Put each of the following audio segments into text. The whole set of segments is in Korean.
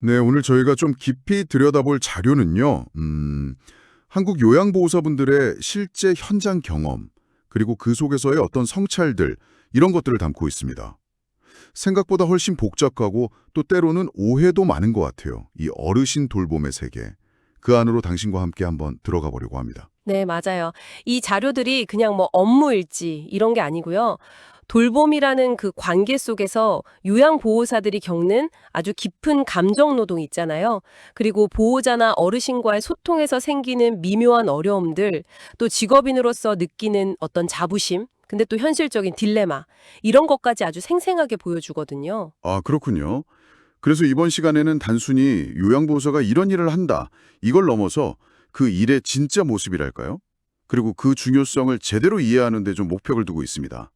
네, 오늘 저희가 좀 깊이 들여다볼 자료는요. 한국 요양보호사분들의 실제 현장 경험, 그리고 그 속에서의 어떤 성찰들, 이런 것들을 담고 있습니다. 생각보다 훨씬 복잡하고 또 때로는 오해도 많은 것 같아요. 이 어르신 돌봄의 세계. 그 안으로 당신과 함께 한번 들어가 보려고 합니다. 네, 맞아요. 이 자료들이 그냥 뭐 업무 일지 이런 게 아니고요. 돌봄이라는 그 관계 속에서 요양보호사들이 겪는 아주 깊은 감정 노동이 있잖아요. 그리고 보호자나 어르신과의 소통에서 생기는 미묘한 어려움들, 또 직업인으로서 느끼는 어떤 자부심, 근데 또 현실적인 딜레마, 이런 것까지 아주 생생하게 보여주거든요. 아, 그렇군요. 그래서 이번 시간에는 단순히 요양보호사가 이런 일을 한다, 이걸 넘어서 그 일의 진짜 모습이랄까요? 그리고 그 중요성을 제대로 이해하는 데 좀 목표를 두고 있습니다.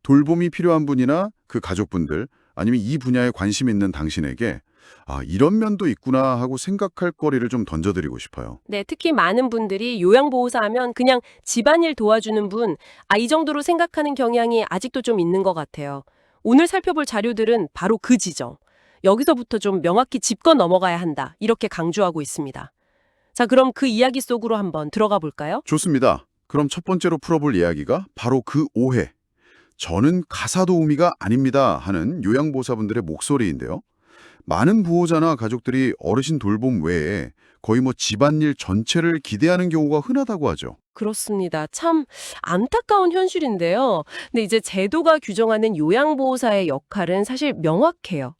돌봄이 필요한 분이나 그 가족분들, 아니면 이 분야에 관심 있는 당신에게 아, 이런 면도 있구나 하고 생각할 거리를 좀 던져드리고 싶어요. 네, 특히 많은 분들이 요양보호사 하면 그냥 집안일 도와주는 분, 이 정도로 생각하는 경향이 아직도 좀 있는 것 같아요. 오늘 살펴볼 자료들은 바로 그 지점. 여기서부터 좀 명확히 짚고 넘어가야 한다. 이렇게 강조하고 있습니다. 자, 그럼 그 이야기 속으로 한번 들어가 볼까요? 좋습니다. 그럼 첫 번째로 풀어볼 이야기가 바로 그 오해. 저는 가사 도우미가 아닙니다 하는 요양보호사분들의 목소리인데요. 많은 보호자나 가족들이 어르신 돌봄 외에 거의 뭐 집안일 전체를 기대하는 경우가 흔하다고 하죠. 그렇습니다. 참 안타까운 현실인데요. 근데 이제 제도가 규정하는 요양보호사의 역할은 사실 명확해요.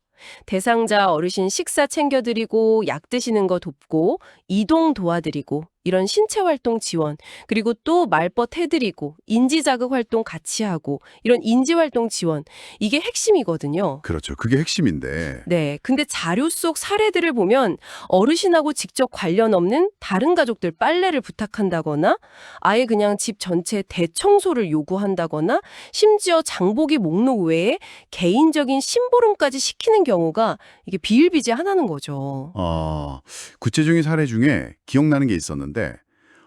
대상자 어르신 식사 챙겨드리고 약 드시는 거 돕고 이동 도와드리고 이런 신체 활동 지원 그리고 또 말벗 해드리고 인지 자극 활동 같이 하고 이런 인지 활동 지원 이게 핵심이거든요. 그렇죠. 그게 핵심인데. 네. 근데 자료 속 사례들을 보면 어르신하고 직접 관련 없는 다른 가족들 빨래를 부탁한다거나 아예 그냥 집 전체 대청소를 요구한다거나 심지어 장보기 목록 외에 개인적인 심부름까지 시키는 경우가 이게 비일비재하다는 거죠. 구체적인 사례 중에 기억나는 게 있었는데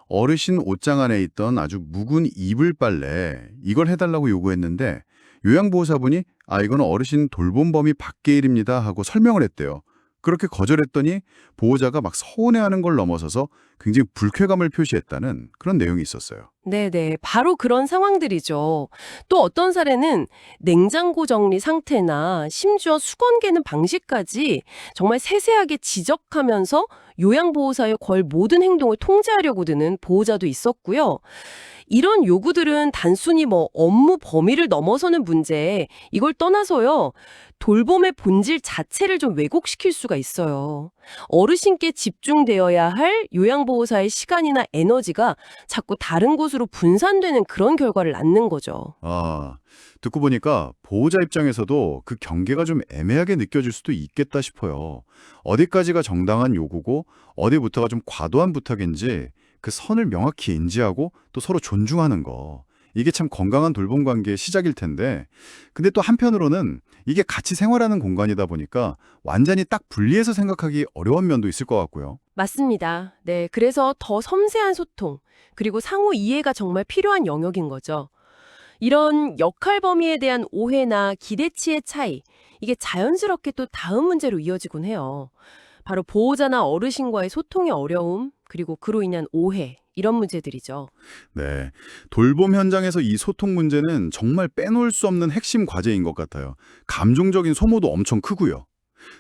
어르신 옷장 안에 있던 아주 묵은 이불 빨래 이걸 해달라고 요구했는데 요양보호사분이 아 이건 어르신 돌봄 범위 밖의 일입니다 하고 설명을 했대요. 그렇게 거절했더니 보호자가 막 서운해하는 걸 넘어서서 굉장히 불쾌감을 표시했다는 그런 내용이 있었어요. 네네. 바로 그런 상황들이죠. 또 어떤 사례는 냉장고 정리 상태나 심지어 수건 개는 방식까지 정말 세세하게 지적하면서 요양보호사의 거의 모든 행동을 통제하려고 드는 보호자도 있었고요. 이런 요구들은 단순히 뭐 업무 범위를 넘어서는 문제, 이걸 떠나서요, 돌봄의 본질 자체를 좀 왜곡시킬 수가 있어요. 어르신께 집중되어야 할 요양보호사의 시간이나 에너지가 자꾸 다른 곳으로 분산되는 그런 결과를 낳는 거죠. 아, 듣고 보니까 보호자 입장에서도 그 경계가 좀 애매하게 느껴질 수도 있겠다 싶어요. 어디까지가 정당한 요구고 어디부터가 좀 과도한 부탁인지 그 선을 명확히 인지하고 또 서로 존중하는 거. 이게 참 건강한 돌봄 관계의 시작일 텐데 근데 또 한편으로는 이게 같이 생활하는 공간이다 보니까 완전히 딱 분리해서 생각하기 어려운 면도 있을 것 같고요. 맞습니다. 네, 그래서 더 섬세한 소통, 그리고 상호 이해가 정말 필요한 영역인 거죠. 이런 역할 범위에 대한 오해나 기대치의 차이, 이게 자연스럽게 또 다음 문제로 이어지곤 해요. 바로 보호자나 어르신과의 소통의 어려움, 그리고 그로 인한 오해, 이런 문제들이죠. 네. 돌봄 현장에서 이 소통 문제는 정말 빼놓을 수 없는 핵심 과제인 것 같아요. 감정적인 소모도 엄청 크고요.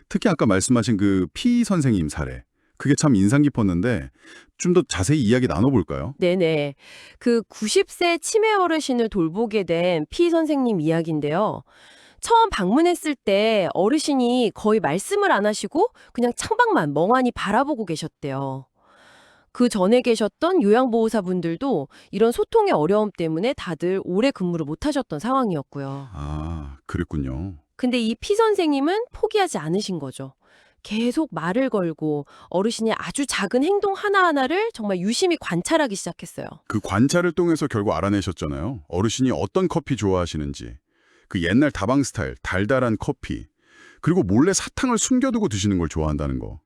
특히 아까 말씀하신 그 피 선생님 사례. 그게 참 인상 깊었는데 좀 더 자세히 이야기 나눠볼까요? 네네. 그 90세 치매 어르신을 돌보게 된 피 선생님 이야기인데요. 처음 방문했을 때 어르신이 거의 말씀을 안 하시고 그냥 창밖만 멍하니 바라보고 계셨대요. 그 전에 계셨던 요양보호사분들도 이런 소통의 어려움 때문에 다들 오래 근무를 못 하셨던 상황이었고요. 아, 그랬군요. 근데 이 피 선생님은 포기하지 않으신 거죠. 계속 말을 걸고 어르신의 아주 작은 행동 하나하나를 정말 유심히 관찰하기 시작했어요. 그 관찰을 통해서 결국 알아내셨잖아요. 어르신이 어떤 커피 좋아하시는지. 그 옛날 다방 스타일, 달달한 커피. 그리고 몰래 사탕을 숨겨두고 드시는 걸 좋아한다는 거.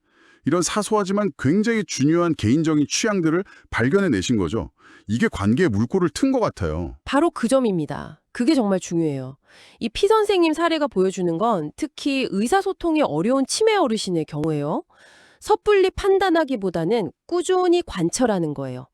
이런 사소하지만 굉장히 중요한 개인적인 취향들을 발견해내신 거죠. 이게 관계의 물꼬를 튼 것 같아요. 바로 그 점입니다. 그게 정말 중요해요. 이 피 선생님 사례가 보여주는 건 특히 의사소통이 어려운 치매 어르신의 경우예요. 섣불리 판단하기보다는 꾸준히 관찰하는 거예요.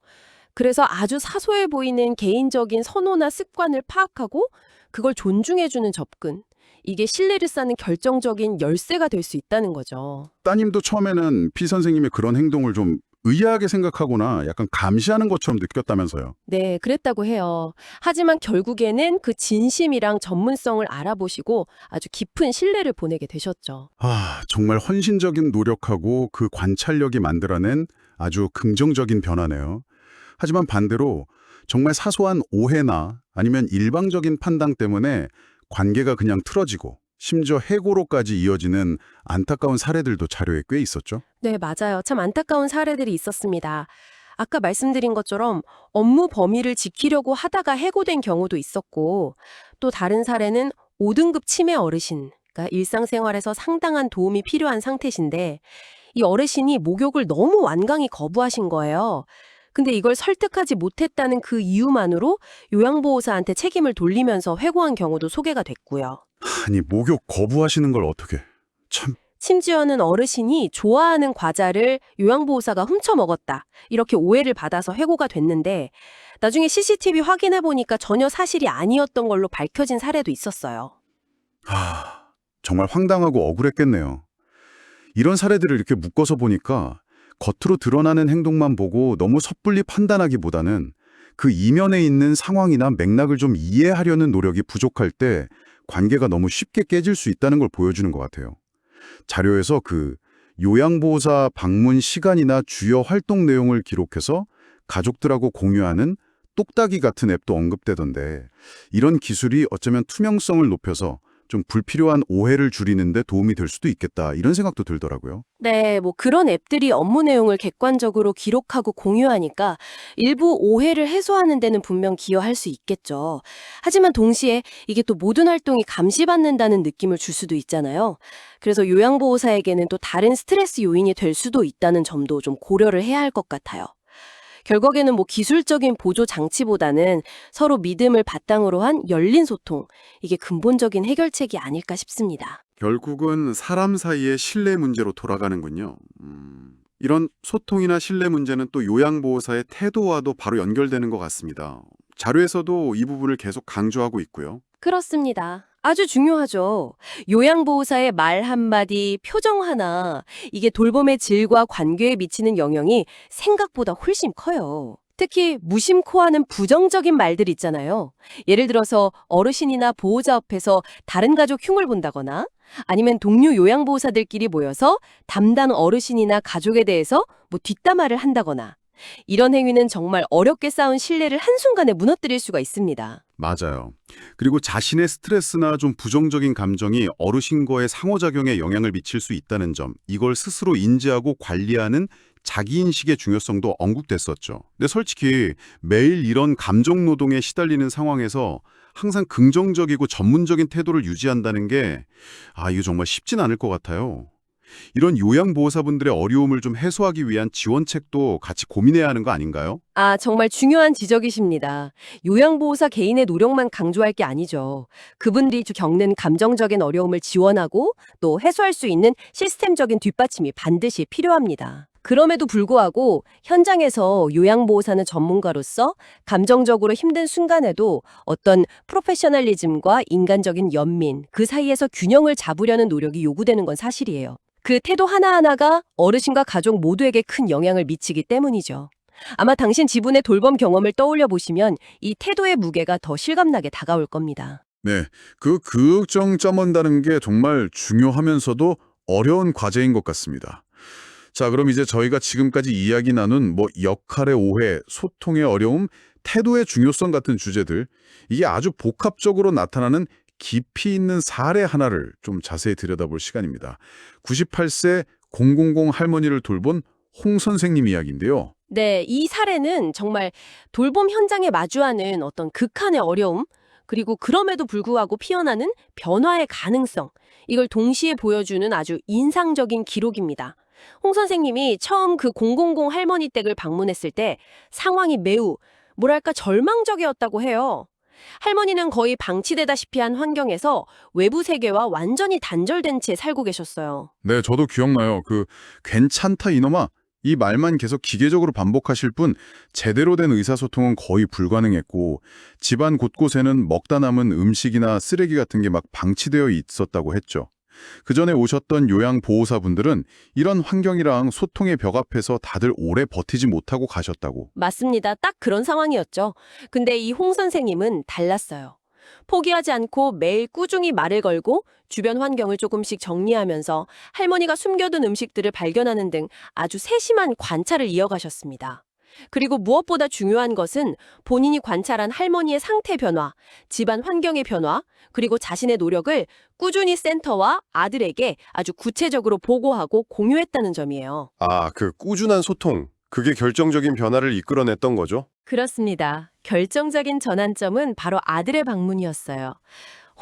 그래서 아주 사소해 보이는 개인적인 선호나 습관을 파악하고 그걸 존중해주는 접근. 이게 신뢰를 쌓는 결정적인 열쇠가 될 수 있다는 거죠. 따님도 처음에는 피 선생님의 그런 행동을 좀 의아하게 생각하거나 약간 감시하는 것처럼 느꼈다면서요. 네, 그랬다고 해요. 하지만 결국에는 그 진심이랑 전문성을 알아보시고 아주 깊은 신뢰를 보내게 되셨죠. 정말 헌신적인 노력하고 그 관찰력이 만들어낸 아주 긍정적인 변화네요. 하지만 반대로 정말 사소한 오해나 아니면 일방적인 판단 때문에 관계가 그냥 틀어지고 심지어 해고로까지 이어지는 안타까운 사례들도 자료에 꽤 있었죠. 네, 맞아요. 참 안타까운 사례들이 있었습니다. 아까 말씀드린 것처럼 업무 범위를 지키려고 하다가 해고된 경우도 있었고, 또 다른 사례는 5등급 치매 어르신, 그러니까 일상생활에서 상당한 도움이 필요한 상태신데, 이 어르신이 목욕을 너무 완강히 거부하신 거예요. 근데 이걸 설득하지 못했다는 그 이유만으로 요양보호사한테 책임을 돌리면서 회고한 경우도 소개가 됐고요. 아니, 목욕 거부하시는 걸 어떻게. 참, 심지어는 어르신이 좋아하는 과자를 요양보호사가 훔쳐 먹었다. 이렇게 오해를 받아서 회고가 됐는데 나중에 CCTV 확인해 보니까 전혀 사실이 아니었던 걸로 밝혀진 사례도 있었어요. 정말 황당하고 억울했겠네요. 이런 사례들을 이렇게 묶어서 보니까 겉으로 드러나는 행동만 보고 너무 섣불리 판단하기보다는 그 이면에 있는 상황이나 맥락을 좀 이해하려는 노력이 부족할 때 관계가 너무 쉽게 깨질 수 있다는 걸 보여주는 것 같아요. 자료에서 그 요양보호사 방문 시간이나 주요 활동 내용을 기록해서 가족들하고 공유하는 똑딱이 같은 앱도 언급되던데 이런 기술이 어쩌면 투명성을 높여서 좀 불필요한 오해를 줄이는 데 도움이 될 수도 있겠다 이런 생각도 들더라고요. 네, 그런 앱들이 업무 내용을 객관적으로 기록하고 공유하니까 일부 오해를 해소하는 데는 분명 기여할 수 있겠죠. 하지만 동시에 이게 또 모든 활동이 감시받는다는 느낌을 줄 수도 있잖아요. 그래서 요양보호사에게는 또 다른 스트레스 요인이 될 수도 있다는 점도 좀 고려를 해야 할 것 같아요. 결국에는 기술적인 보조 장치보다는 서로 믿음을 바탕으로 한 열린 소통, 이게 근본적인 해결책이 아닐까 싶습니다. 결국은 사람 사이의 신뢰 문제로 돌아가는군요. 이런 소통이나 신뢰 문제는 또 요양보호사의 태도와도 바로 연결되는 것 같습니다. 자료에서도 이 부분을 계속 강조하고 있고요. 그렇습니다. 아주 중요하죠. 요양보호사의 말 한마디, 표정 하나, 이게 돌봄의 질과 관계에 미치는 영향이 생각보다 훨씬 커요. 특히 무심코 하는 부정적인 말들 있잖아요. 예를 들어서 어르신이나 보호자 앞에서 다른 가족 흉을 본다거나 아니면 동료 요양보호사들끼리 모여서 담당 어르신이나 가족에 대해서 뒷담화를 한다거나 이런 행위는 정말 어렵게 쌓은 신뢰를 한순간에 무너뜨릴 수가 있습니다. 맞아요. 그리고 자신의 스트레스나 좀 부정적인 감정이 어르신과의 상호작용에 영향을 미칠 수 있다는 점, 이걸 스스로 인지하고 관리하는 자기인식의 중요성도 언급됐었죠. 근데 솔직히 매일 이런 감정 노동에 시달리는 상황에서 항상 긍정적이고 전문적인 태도를 유지한다는 게 이거 정말 쉽진 않을 것 같아요. 이런 요양보호사분들의 어려움을 좀 해소하기 위한 지원책도 같이 고민해야 하는 거 아닌가요? 정말 중요한 지적이십니다. 요양보호사 개인의 노력만 강조할 게 아니죠. 그분들이 겪는 감정적인 어려움을 지원하고 또 해소할 수 있는 시스템적인 뒷받침이 반드시 필요합니다. 그럼에도 불구하고 현장에서 요양보호사는 전문가로서 감정적으로 힘든 순간에도 어떤 프로페셔널리즘과 인간적인 연민, 그 사이에서 균형을 잡으려는 노력이 요구되는 건 사실이에요. 그 태도 하나하나가 어르신과 가족 모두에게 큰 영향을 미치기 때문이죠. 아마 당신 지분의 돌봄 경험을 떠올려 보시면 이 태도의 무게가 더 실감나게 다가올 겁니다. 네, 그 교육정점한다는 게 정말 중요하면서도 어려운 과제인 것 같습니다. 자, 그럼 이제 저희가 지금까지 이야기 나눈 역할의 오해, 소통의 어려움, 태도의 중요성 같은 주제들, 이게 아주 복합적으로 나타나는 깊이 있는 사례 하나를 좀 자세히 들여다볼 시간입니다. 98세 000 할머니를 돌본 홍 선생님 이야기인데요. 네, 이 사례는 정말 돌봄 현장에 마주하는 어떤 극한의 어려움, 그리고 그럼에도 불구하고 피어나는 변화의 가능성, 이걸 동시에 보여주는 아주 인상적인 기록입니다. 홍 선생님이 처음 그 000 할머니 댁을 방문했을 때 상황이 매우, 절망적이었다고 해요. 할머니는 거의 방치되다시피 한 환경에서 외부 세계와 완전히 단절된 채 살고 계셨어요. 네, 저도 기억나요. 괜찮다 이놈아. 이 말만 계속 기계적으로 반복하실 뿐 제대로 된 의사소통은 거의 불가능했고 집안 곳곳에는 먹다 남은 음식이나 쓰레기 같은 게 막 방치되어 있었다고 했죠. 그 전에 오셨던 요양보호사분들은 이런 환경이랑 소통의 벽 앞에서 다들 오래 버티지 못하고 가셨다고. 맞습니다. 딱 그런 상황이었죠. 근데 이 홍 선생님은 달랐어요. 포기하지 않고 매일 꾸준히 말을 걸고 주변 환경을 조금씩 정리하면서 할머니가 숨겨둔 음식들을 발견하는 등 아주 세심한 관찰을 이어가셨습니다. 그리고 무엇보다 중요한 것은 본인이 관찰한 할머니의 상태 변화, 집안 환경의 변화, 그리고 자신의 노력을 꾸준히 센터와 아들에게 아주 구체적으로 보고하고 공유했다는 점이에요. 아, 그 꾸준한 소통. 그게 결정적인 변화를 이끌어냈던 거죠? 그렇습니다. 결정적인 전환점은 바로 아들의 방문이었어요.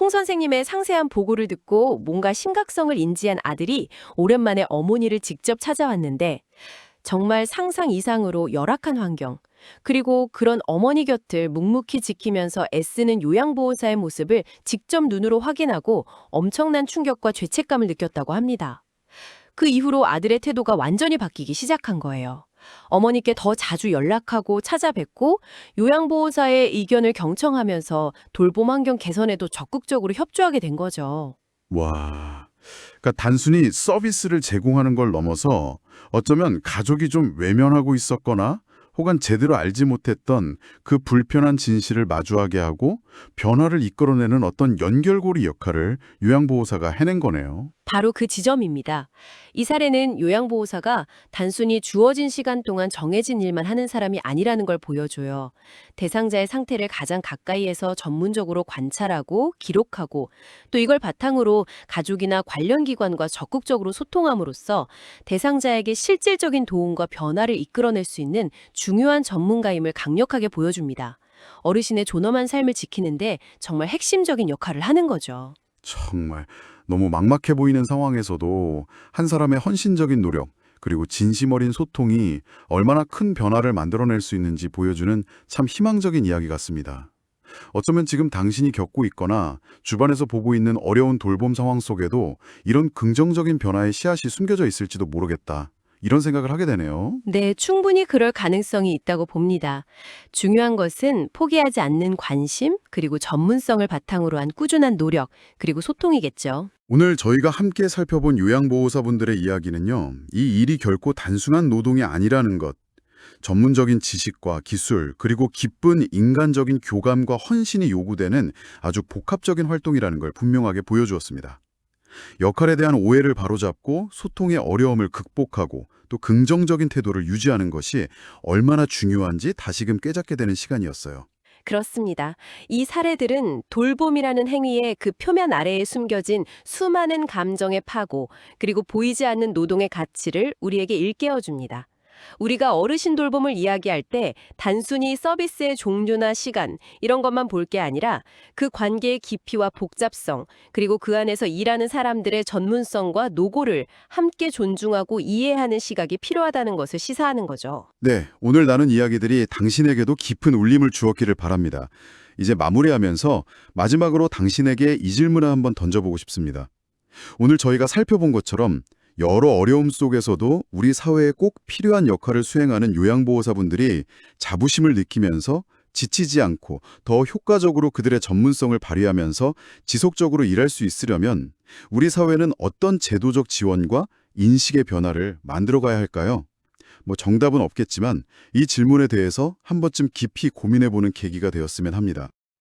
홍 선생님의 상세한 보고를 듣고 뭔가 심각성을 인지한 아들이 오랜만에 어머니를 직접 찾아왔는데 정말 상상 이상으로 열악한 환경, 그리고 그런 어머니 곁을 묵묵히 지키면서 애쓰는 요양보호사의 모습을 직접 눈으로 확인하고 엄청난 충격과 죄책감을 느꼈다고 합니다. 그 이후로 아들의 태도가 완전히 바뀌기 시작한 거예요. 어머니께 더 자주 연락하고 찾아뵙고 요양보호사의 의견을 경청하면서 돌봄 환경 개선에도 적극적으로 협조하게 된 거죠. 와, 그러니까 단순히 서비스를 제공하는 걸 넘어서 어쩌면 가족이 좀 외면하고 있었거나 혹은 제대로 알지 못했던 그 불편한 진실을 마주하게 하고 변화를 이끌어내는 어떤 연결고리 역할을 요양보호사가 해낸 거네요. 바로 그 지점입니다. 이 사례는 요양보호사가 단순히 주어진 시간 동안 정해진 일만 하는 사람이 아니라는 걸 보여줘요. 대상자의 상태를 가장 가까이에서 전문적으로 관찰하고 기록하고 또 이걸 바탕으로 가족이나 관련 기관과 적극적으로 소통함으로써 대상자에게 실질적인 도움과 변화를 이끌어낼 수 있는 중요한 전문가임을 강력하게 보여줍니다. 어르신의 존엄한 삶을 지키는데 정말 핵심적인 역할을 하는 거죠. 정말 너무 막막해 보이는 상황에서도 한 사람의 헌신적인 노력 그리고 진심 어린 소통이 얼마나 큰 변화를 만들어낼 수 있는지 보여주는 참 희망적인 이야기 같습니다. 어쩌면 지금 당신이 겪고 있거나 주변에서 보고 있는 어려운 돌봄 상황 속에도 이런 긍정적인 변화의 씨앗이 숨겨져 있을지도 모르겠다. 이런 생각을 하게 되네요. 네, 충분히 그럴 가능성이 있다고 봅니다. 중요한 것은 포기하지 않는 관심, 그리고 전문성을 바탕으로 한 꾸준한 노력, 그리고 소통이겠죠. 오늘 저희가 함께 살펴본 요양보호사분들의 이야기는요, 이 일이 결코 단순한 노동이 아니라는 것, 전문적인 지식과 기술, 그리고 깊은 인간적인 교감과 헌신이 요구되는 아주 복합적인 활동이라는 걸 분명하게 보여주었습니다. 역할에 대한 오해를 바로잡고 소통의 어려움을 극복하고 또 긍정적인 태도를 유지하는 것이 얼마나 중요한지 다시금 깨닫게 되는 시간이었어요. 그렇습니다. 이 사례들은 돌봄이라는 행위의 그 표면 아래에 숨겨진 수많은 감정의 파고, 그리고 보이지 않는 노동의 가치를 우리에게 일깨워줍니다. 우리가 어르신 돌봄을 이야기할 때 단순히 서비스의 종류나 시간 이런 것만 볼 게 아니라 그 관계의 깊이와 복잡성 그리고 그 안에서 일하는 사람들의 전문성과 노고를 함께 존중하고 이해하는 시각이 필요하다는 것을 시사하는 거죠. 네, 오늘 나눈 이야기들이 당신에게도 깊은 울림을 주었기를 바랍니다. 이제 마무리하면서 마지막으로 당신에게 이 질문을 한번 던져보고 싶습니다. 오늘 저희가 살펴본 것처럼 여러 어려움 속에서도 우리 사회에 꼭 필요한 역할을 수행하는 요양보호사분들이 자부심을 느끼면서 지치지 않고 더 효과적으로 그들의 전문성을 발휘하면서 지속적으로 일할 수 있으려면 우리 사회는 어떤 제도적 지원과 인식의 변화를 만들어가야 할까요? 정답은 없겠지만 이 질문에 대해서 한 번쯤 깊이 고민해보는 계기가 되었으면 합니다.